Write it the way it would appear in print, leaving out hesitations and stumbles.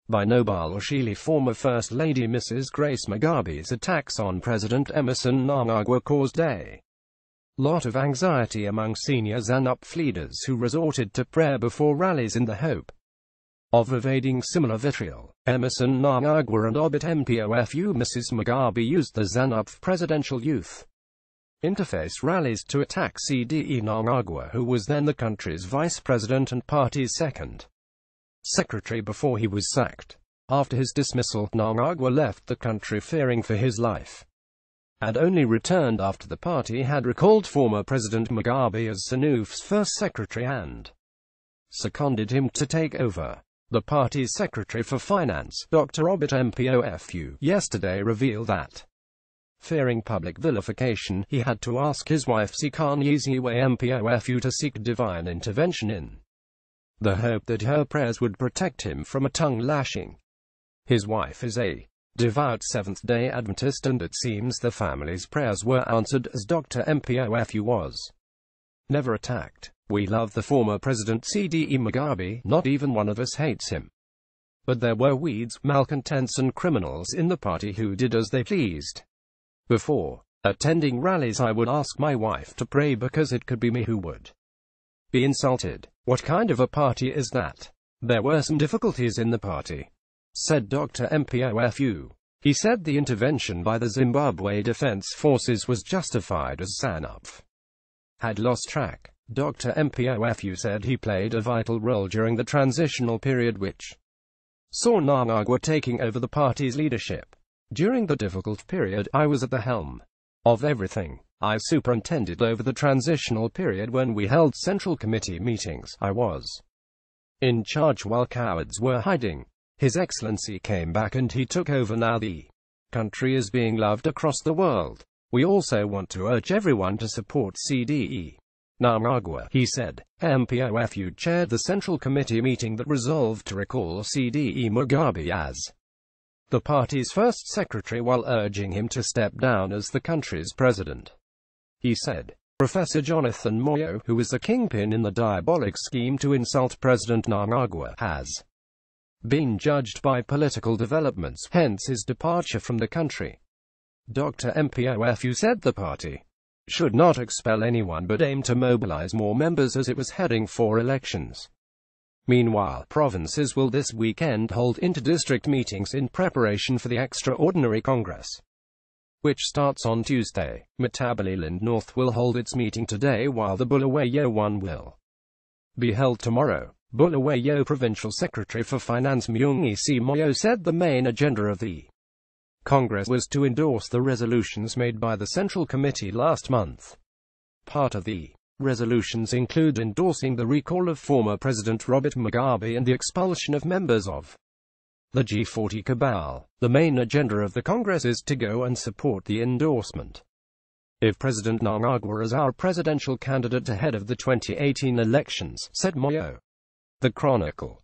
by Nobile Oshili. Former First Lady Mrs. Grace Mugabe's attacks on President Emerson Mnangagwa caused a lot of anxiety among senior ZANU-PF leaders who resorted to prayer before rallies in the hope of evading similar vitriol. Emerson Mnangagwa and Obit Mpofu. Mrs. Mugabe used the ZANU-PF Presidential Youth Interface rallies to attack CDE Mnangagwa, who was then the country's vice president and party's second secretary before he was sacked. After his dismissal, Mnangagwa left the country fearing for his life, and only returned after the party had recalled former President Mugabe as ZANU-PF's first secretary and seconded him to take over. The party's Secretary for Finance, Dr. Obit Mpofu, yesterday revealed that, fearing public vilification, he had to ask his wife Sikanyeziwe Mpofu to seek divine intervention in the hope that her prayers would protect him from a tongue lashing. His wife is a devout Seventh-day Adventist, and it seems the family's prayers were answered, as Dr. Mpofu was never attacked. We love the former president CDE Mugabe, not even one of us hates him. But there were weeds, malcontents and criminals in the party who did as they pleased. Before attending rallies I would ask my wife to pray because it could be me who would be insulted. What kind of a party is that? There were some difficulties in the party, said Dr. Mpofu. He said the intervention by the Zimbabwe Defense Forces was justified as ZANU-PF had lost track. Dr. Mpofu said he played a vital role during the transitional period which saw Mnangagwa taking over the party's leadership. During the difficult period, I was at the helm of everything. I superintended over the transitional period when we held Central Committee meetings. I was in charge while cowards were hiding. His Excellency came back and he took over. Now the country is being loved across the world. We also want to urge everyone to support CDE Mnangagwa, he said. Mpofu chaired the Central Committee meeting that resolved to recall CDE Mugabe as the party's first secretary while urging him to step down as the country's president. He said, Professor Jonathan Moyo, who is the kingpin in the diabolic scheme to insult President Mnangagwa, has been judged by political developments, hence his departure from the country. Dr. Mpofu said the party should not expel anyone but aim to mobilize more members as it was heading for elections. Meanwhile, provinces will this weekend hold inter-district meetings in preparation for the Extraordinary Congress, which starts on Tuesday. Matabeleland North will hold its meeting today while the Bulawayo one will be held tomorrow. Bulawayo Provincial Secretary for Finance Myungi C. Moyo said the main agenda of the Congress was to endorse the resolutions made by the Central Committee last month. Part of the resolutions include endorsing the recall of former President Robert Mugabe and the expulsion of members of the G40 cabal. The main agenda of the Congress is to go and support the endorsement if President Mnangagwa is our presidential candidate ahead of the 2018 elections, said Moyo. The Chronicle.